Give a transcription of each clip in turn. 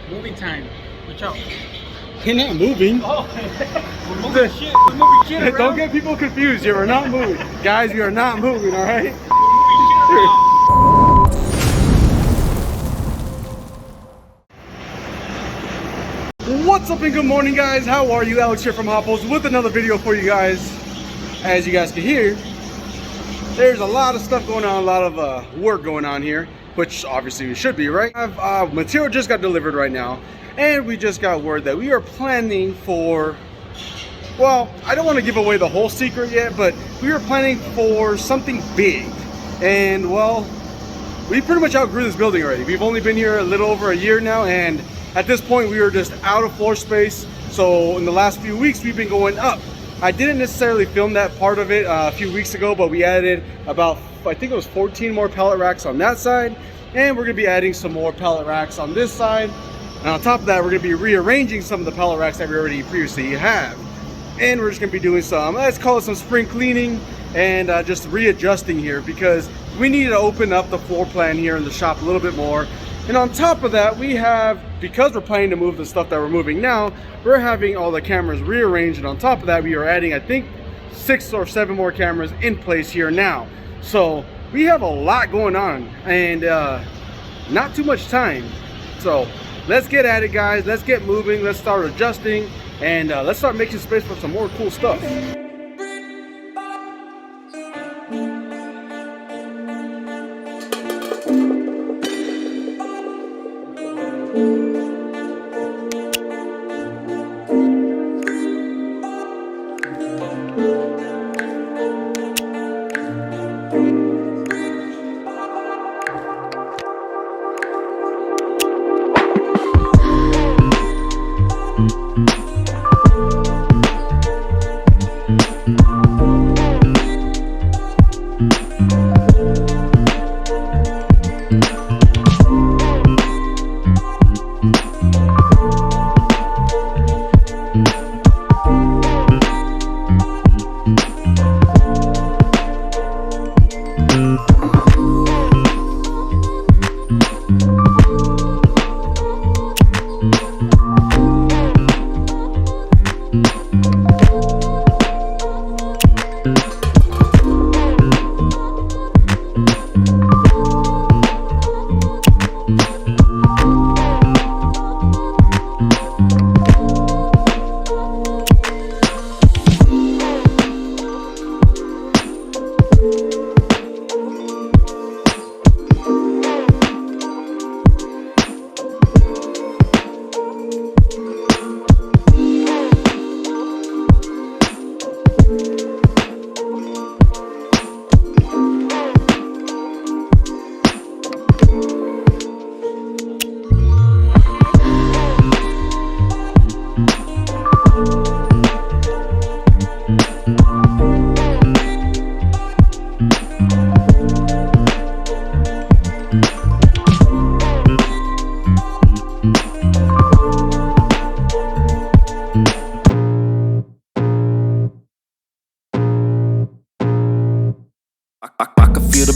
Moving time. Watch out. You're not moving. Oh, we're moving shit. We're moving shit around. Don't get people confused. You are not moving. Guys, you are not moving, all right? What's up and good morning, guys? How are you? Alex here from Hoppos with another video for you guys. As you guys can hear, there's a lot of stuff going on, a lot of work going on here, which obviously we should be, right? Material just got delivered right now, and we just got word that we are planning for, well, I don't want to give away the whole secret yet, but we are planning for something big. And well, we pretty much outgrew this building already. We've only been here a little over a year now, and at this point we were just out of floor space. So in the last few weeks we've been going up. I didn't necessarily film that part of it a few weeks ago, but we added about, I think it was 14 more pallet racks on that side, and we're gonna be adding some more pallet racks on this side. And on top of that, we're gonna be rearranging some of the pallet racks that we already previously have. And we're just gonna be doing some, let's call it some spring cleaning and just readjusting here, because we need to open up the floor plan here in the shop a little bit more. And on top of that, we have, because we're planning to move the stuff that we're moving now, we're having all the cameras rearranged, and on top of that, we are adding, I think, 6 or 7 more cameras in place here now. So we have a lot going on, and not too much time. So let's get at it, guys. Let's get moving. Let's start adjusting, and let's start making space for some more cool stuff.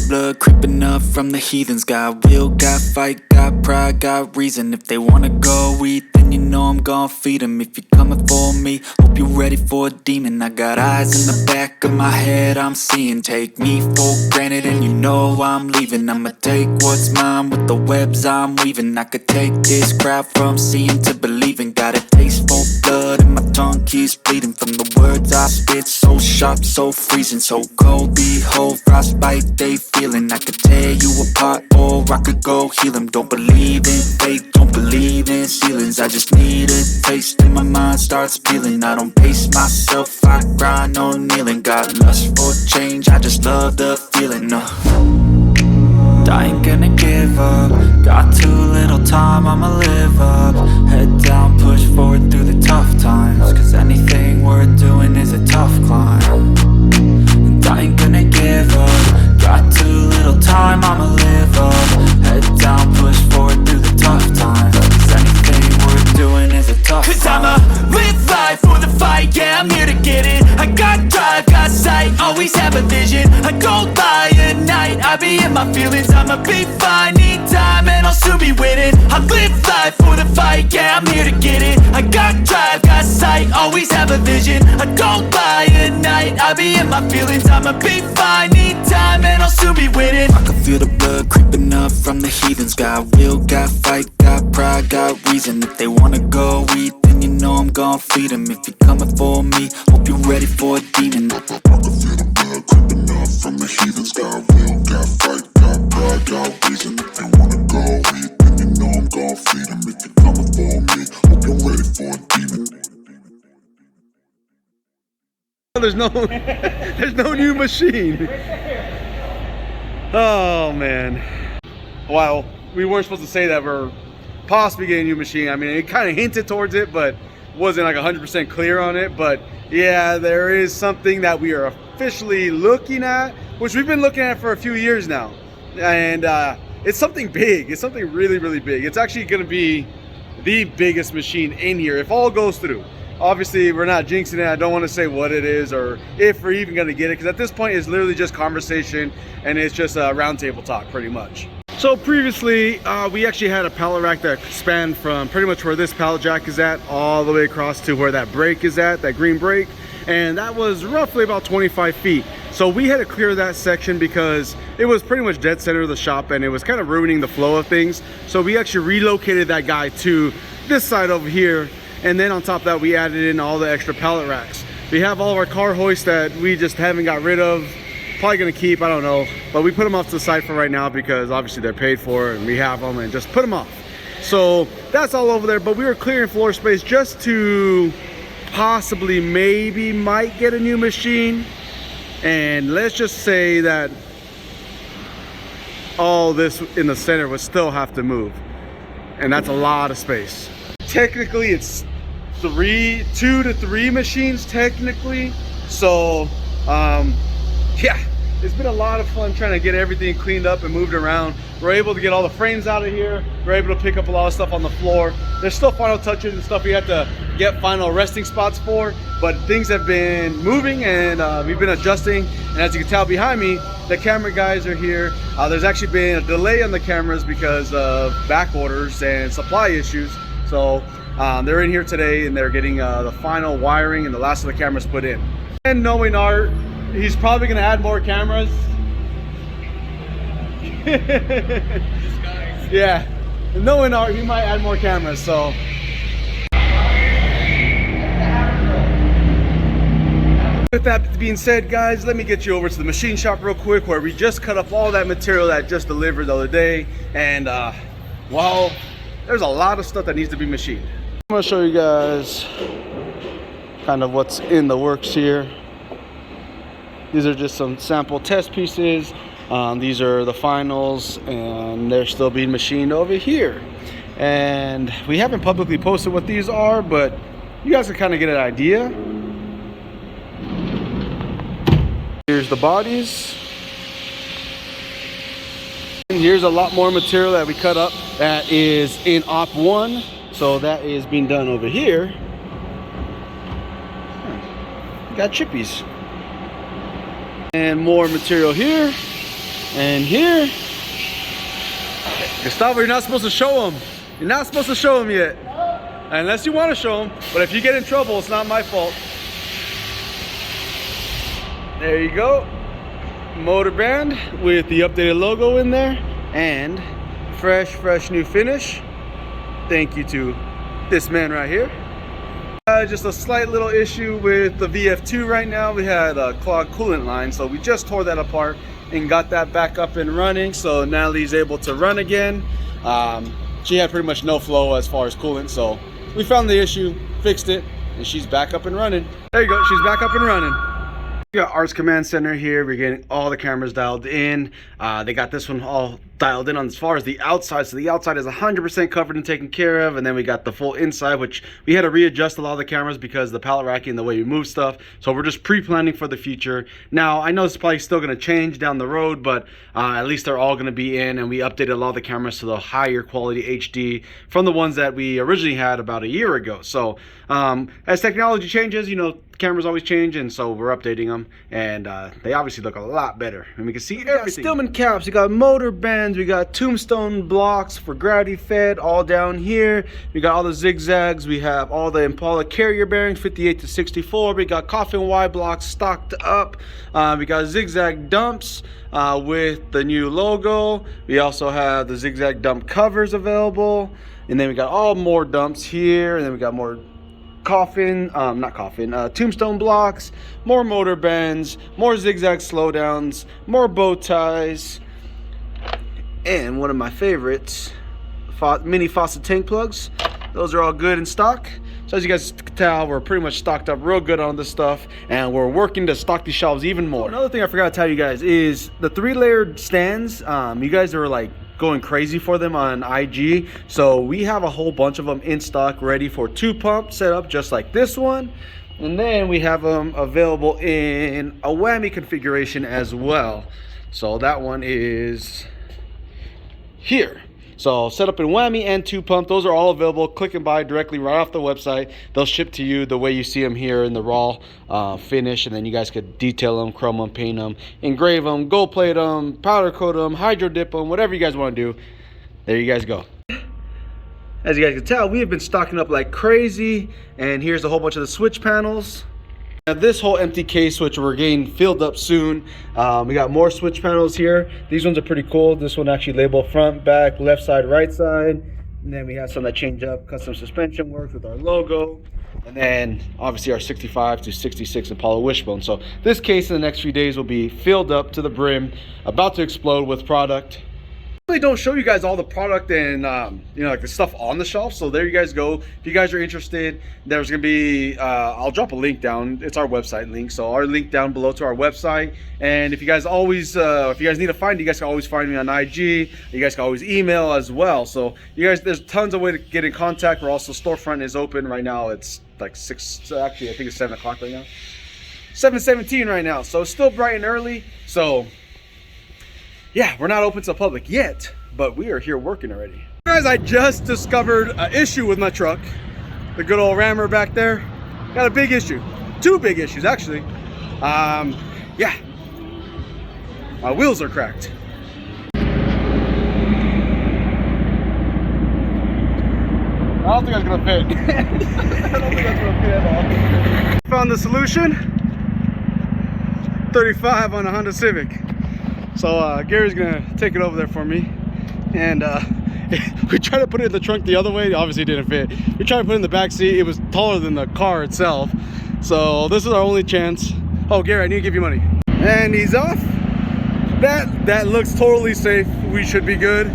Blood creeping up from the heathens. Got will, got fight, got pride, got reason. If they wanna go eat, then you know I'm gon' feed them. If you're coming for me, hope you're ready for a demon. I got eyes in the back of my head, I'm seeing. Take me for granted and you know I'm leaving. I'ma take what's mine with the webs I'm weaving. I could take this crowd from seeing to believing. Got a taste for blood and my tongue keeps bleeding. From the words I spit, so sharp, so freezing, so cold. Behold, frostbite they feeling. I could tear you apart or I could go heal them. Don't believe in fate, don't believe in ceilings. I just need a taste and my mind starts peeling. I don't pace myself, I grind on kneeling. Got lust for change, I just love the feeling. I ain't gonna give up. Got too little time, I'ma live up. Head down, push forward through the tough times. Cause anything worth doing is a tough climb. And I ain't gonna give up. Got too little time, I'ma live up. Head down, push forward through the tough times. Cause anything worth doing is a tough climb. Cause I'ma live life for the fight, yeah, I'm here to get it. I got drive, got sight, always have a vision. I go by at night, I be in my feelings. I'ma be fine, need time, and I'll soon be winning. I live life for the fight, yeah, I'm here to get it. I got drive, got sight, always have a vision. I don't lie at night, I be in my feelings. I'ma be fine, need time and I'll soon be winning. I can feel the blood creeping up from the heathens. Got will, got fight, got pride, got reason. If they wanna go eat, then you know I'm gon' feed them. If you're coming for me, hope you're ready for a demon. I can feel the blood creeping up from the heathens. Got will, got fight, got pride, got reason. If they wanna go eat, then you know I'm gon' feed them. If you're coming for me, hope you're ready for a demon. There's no new machine. Oh man. Wow, we weren't supposed to say that we're possibly getting a new machine. I mean, it kind of hinted towards it, but wasn't like 100% clear on it. But yeah, there is something that we are officially looking at, which we've been looking at for a few years now. And it's something big. It's something really, really big. It's actually going to be the biggest machine in here if all goes through. Obviously, we're not jinxing it. I don't want to say what it is or if we're even going to get it, because at this point, it's literally just conversation and it's just a roundtable talk pretty much. So previously, we actually had a pallet rack that spanned from pretty much where this pallet jack is at all the way across to where that brake is at, that green brake. And that was roughly about 25 feet. So we had to clear that section because it was pretty much dead center of the shop and it was kind of ruining the flow of things. So we actually relocated that guy to this side over here. And then on top of that, we added in all the extra pallet racks. We have all of our car hoists that we just haven't got rid of. Probably gonna keep, I don't know. But we put them off to the side for right now because obviously they're paid for and we have them, and just put them off. So that's all over there, but we were clearing floor space just to possibly, maybe, might get a new machine. And let's just say that all this in the center would still have to move. And that's a lot of space. Technically, it's 2 to 3 machines technically. So yeah, it's been a lot of fun trying to get everything cleaned up and moved around. We're able to get all the frames out of here. We're able to pick up a lot of stuff on the floor. There's still final touches and stuff we have to get final resting spots for, but things have been moving and we've been adjusting. And as you can tell behind me, the camera guys are here. There's actually been a delay on the cameras because of back orders and supply issues. So they're in here today and they're getting the final wiring and the last of the cameras put in. And knowing Art, he's probably gonna add more cameras. Yeah, knowing Art, he might add more cameras. So with that being said, guys, let me get you over to the machine shop real quick, where we just cut up all that material that just delivered the other day. And well, there's a lot of stuff that needs to be machined. I'm gonna show you guys kind of what's in the works here. These are just some sample test pieces. These are the finals and they're still being machined over here. And we haven't publicly posted what these are, but you guys can kind of get an idea. Here's the bodies. And here's a lot more material that we cut up that is in Op 1. So that is being done over here. Got chippies. And more material here and here. Gustavo, you're not supposed to show them. You're not supposed to show them yet. Unless you want to show them. But if you get in trouble, it's not my fault. There you go. Motor band with the updated logo in there. And fresh new finish. Thank you to this man right here. Just a slight little issue with the VF2 right now. We had a clogged coolant line, so we just tore that apart and got that back up and running. So Natalie's able to run again. She had pretty much no flow as far as coolant, so we found the issue, fixed it, and she's back up and running. There you go, she's back up and running. We got Art's Command Center here. We're getting all the cameras dialed in. They got this one all dialed in on as far as the outside. So the outside is 100% covered and taken care of. And then we got the full inside, which we had to readjust a lot of the cameras because the pallet racking, the way we move stuff. So we're just pre-planning for the future. Now, I know it's probably still going to change down the road, but at least they're all going to be in. And we updated a lot of the cameras to the higher quality HD from the ones that we originally had about a year ago. So as technology changes, you know, camera's always changing, so we're updating them, and they obviously look a lot better, and we can see everything. Stillman caps, we got motor bands, we got tombstone blocks for gravity fed all down here. We got all the zigzags, we have all the Impala carrier bearings 58 to 64. We got coffin Y blocks stocked up. We got zigzag dumps with the new logo. We also have the zigzag dump covers available, and then we got all more dumps here, and then we got more tombstone blocks, more motor bends, more zigzag slowdowns, more bow ties, and one of my favorites, mini faucet tank plugs. Those are all good in stock. So as you guys can tell, we're pretty much stocked up real good on this stuff, and we're working to stock these shelves even more. Another thing I forgot to tell you guys is the 3-layered stands. You guys are like going crazy for them on IG, so we have a whole bunch of them in stock ready for 2-pump setup, just like this one, and then we have them available in a whammy configuration as well. So that one is here. So set up in whammy and 2-pump, those are all available. Click and buy directly right off the website. They'll ship to you the way you see them here in the raw finish, and then you guys could detail them, chrome them, paint them, engrave them, gold plate them, powder coat them, hydro dip them, whatever you guys want to do. There you guys go. As you guys can tell, we have been stocking up like crazy, and here's a whole bunch of the switch panels. Now this whole empty case, which we're getting filled up soon. We got more switch panels here. These ones are pretty cool. This one actually labeled front, back, left side, right side. And then we have some that change up, custom suspension work with our logo. And then obviously our 65 to 66 Impala wishbone. So this case in the next few days will be filled up to the brim, about to explode with product. I really don't show you guys all the product and you know, like the stuff on the shelf, so there you guys go. If you guys are interested, there's gonna be I'll drop a link down. It's our website link, so our link down below to our website. And if you guys always if you guys need to find, you guys can always find me on IG. You guys can always email as well. So you guys, there's tons of way to get in contact. We're also, storefront is open right now. It's like 6, actually I think it's 7 o'clock right now, 7:17 right now, so it's still bright and early. So yeah, we're not open to the public yet, but we are here working already. Guys, I just discovered an issue with my truck. The good old rammer back there got a big issue. 2 big issues actually. Yeah, my wheels are cracked. I don't think that's gonna fit. I don't think that's gonna fit at all. Found the solution. 35 on a Honda Civic. So Gary's gonna take it over there for me, and we tried to put it in the trunk the other way. Obviously it didn't fit. We tried to put it in the back seat. It was taller than the car itself, so this is our only chance. Oh, Gary, I need to give you money. And he's off. That looks totally safe. We should be good.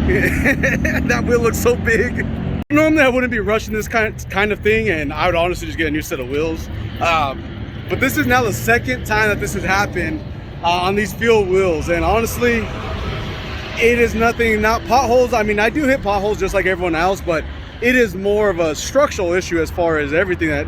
That wheel looks so big. Normally I wouldn't be rushing this kind of thing, and I would honestly just get a new set of wheels. But this is now the 2nd time that this has happened on these field wheels, and honestly it is nothing, not potholes. I mean, I do hit potholes just like everyone else, but it is more of a structural issue as far as everything that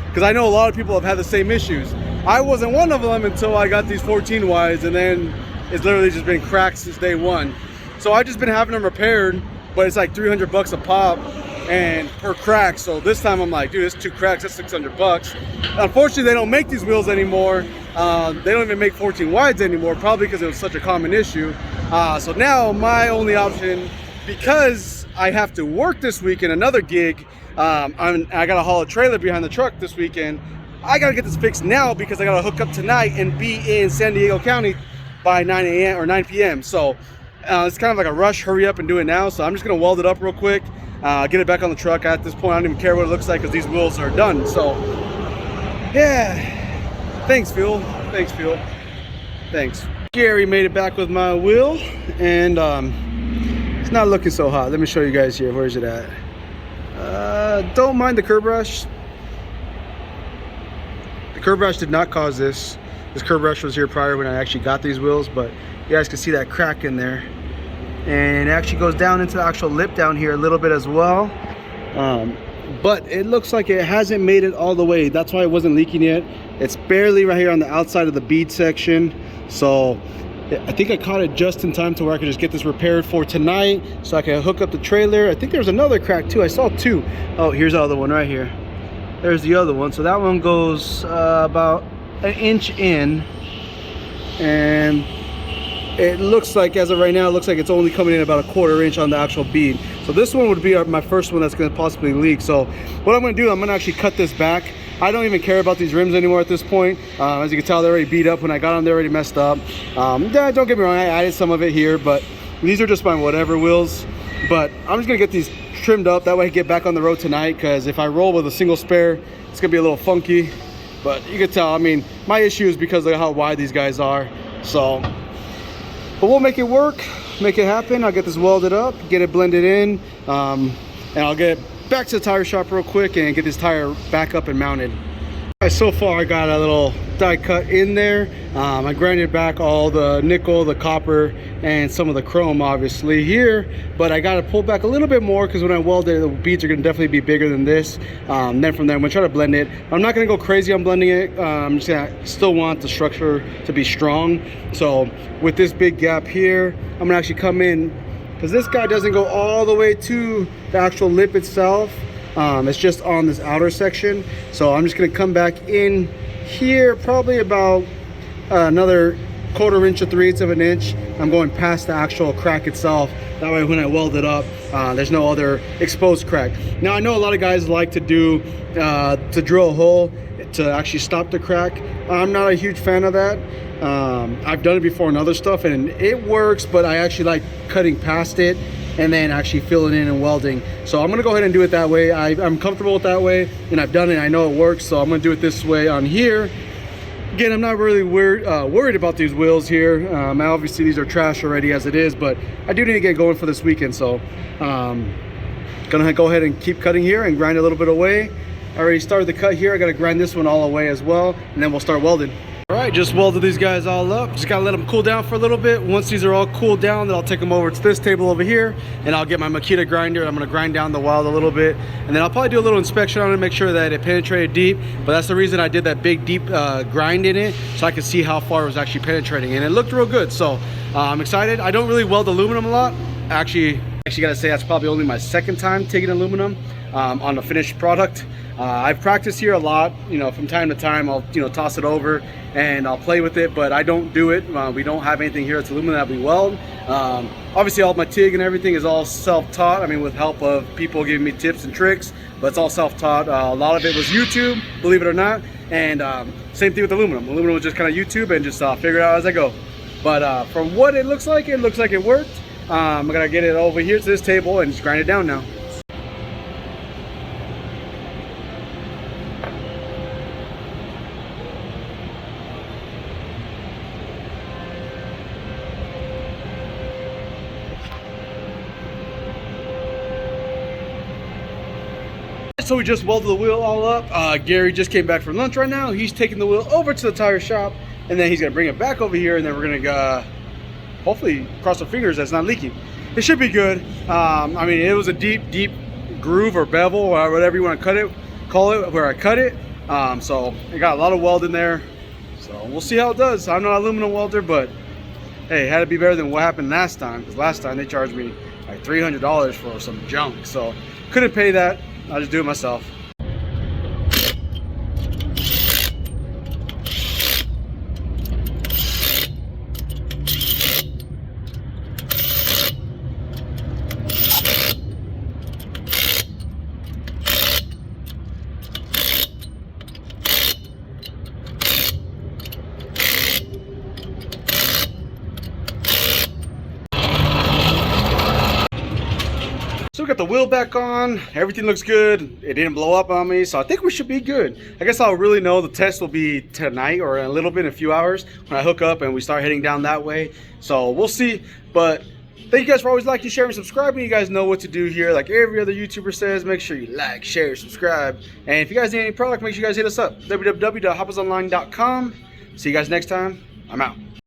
because I know a lot of people have had the same issues. I wasn't one of them until I got these 14 wides, and then it's literally just been cracked since day one. So I've just been having them repaired, but it's like 300 bucks a pop and per crack. So this time I'm like, dude, it's 2 cracks, that's 600 bucks. Unfortunately, they don't make these wheels anymore. They don't even make 14 wides anymore, probably because it was such a common issue. So now my only option, because I have to work this weekend, another gig, I gotta haul a trailer behind the truck this weekend. I gotta get this fixed now because I gotta hook up tonight and be in San Diego County by 9 a.m. or 9 p.m. So it's kind of like a rush, hurry up and do it now. So I'm just gonna weld it up real quick, get it back on the truck. At this point, I don't even care what it looks like because these wheels are done. So yeah, thanks, Fuel. Thanks, Fuel. Thanks. Gary made it back with my wheel, and it's not looking so hot. Let me show you guys here. Where's it at? Don't mind the curb rash. The curb rash did not cause this. This curb rash was here prior when I actually got these wheels, but you guys can see that crack in there. And it actually goes down into the actual lip down here a little bit as well. But it looks like it hasn't made it all the way. That's why it wasn't leaking yet. It's barely right here on the outside of the bead section. So I think I caught it just in time to where I could just get this repaired for tonight so I can hook up the trailer. I think there's another crack too. I saw 2. Oh, here's the other one right here. there's the other one. So that one goes about an inch in, and it looks like, as of right now, it looks like it's only coming in about a 1/4 inch on the actual bead. So this one would be my first one that's going to possibly leak. So what I'm going to do, I'm going to actually cut this back. I don't even care about these rims anymore at this point. As you can tell, they're already beat up. When I got them, they're already messed up. Yeah, don't get me wrong, I added some of it here, but these are just my whatever wheels. But I'm just going to get these trimmed up. That way I get back on the road tonight, because if I roll with a single spare, it's going to be a little funky. But you can tell, I mean, my issue is because of how wide these guys are. So, but we'll make it work, make it happen. I'll get this welded up, get it blended in, and I'll get back to the tire shop real quick and get this tire back up and mounted. So far I got a little die cut in there. I grinded back all the nickel, the copper, and some of the chrome obviously here, but I got to pull back a little bit more because when I weld it, the beads are going to definitely be bigger than this. Then from there I'm going to try to blend it. I'm not going to go crazy on blending it. I'm just going to still want the structure to be strong. So with this big gap here, I'm going to actually come in, because this guy doesn't go all the way to the actual lip itself. It's just on this outer section. So I'm just going to come back in here, probably about another 1/4 inch or 3/8 of an inch. I'm going past the actual crack itself. That way when I weld it up, there's no other exposed crack. Now I know a lot of guys like to do to drill a hole to actually stop the crack. I'm not a huge fan of that. I've done it before on other stuff and it works, but I actually like cutting past it and then actually filling in and welding. So I'm gonna go ahead and do it that way. I'm comfortable with that way, and I've done it, I know it works, so I'm gonna do it this way on here. Again, I'm not really worried about these wheels here. Obviously these are trash already as it is, but I do need to get going for this weekend, so gonna go ahead and keep cutting here and grind a little bit away. I already started the cut here. I gotta grind this one all away as well, and then we'll start welding. All right, just welded these guys all up. Just gotta let them cool down for a little bit. Once these are all cooled down, then I'll take them over to this table over here, and I'll get my Makita grinder. I'm gonna grind down the weld a little bit, and then I'll probably do a little inspection on it, make sure that it penetrated deep. But that's the reason I did that big deep grind in it, so I could see how far it was actually penetrating, and it looked real good. So I'm excited. I don't really weld aluminum a lot. Actually gotta say that's probably only my second time taking aluminum on a finished product. I've practiced here a lot, you know, from time to time. I'll, you know, toss it over and I'll play with it, but I don't do it. We don't have anything here that's aluminum that we weld. Obviously all my TIG and everything is all self-taught. I mean, with help of people giving me tips and tricks, but it's all self-taught. A lot of it was YouTube, believe it or not. And same thing with aluminum. Aluminum was just kind of YouTube and just figure it out as I go. But from what it looks like it worked. I'm gonna get it over here to this table and just grind it down now. So we just welded the wheel all up. Gary just came back from lunch right now. He's taking the wheel over to the tire shop, and then he's gonna bring it back over here, and then we're gonna hopefully cross our fingers that it's not leaking. It should be good. I mean, it was a deep groove or bevel or whatever you want to call it, where I cut it. So it got a lot of weld in there. So we'll see how it does. I'm not an aluminum welder, but hey, it had to be better than what happened last time, because last time they charged me like $300 for some junk. So couldn't pay that. I'll just do it myself. So we got the wheel back on, everything looks good. It didn't blow up on me, so I think we should be good. I guess I'll really know. The test will be tonight or a little bit in a few hours when I hook up and we start heading down that way. So we'll see. But thank you guys for always liking, sharing, subscribing. You guys know what to do here. Like every other YouTuber says, make sure you like, share, subscribe. And if you guys need any product, make sure you guys hit us up. www.hopposonline.com. See you guys next time. I'm out.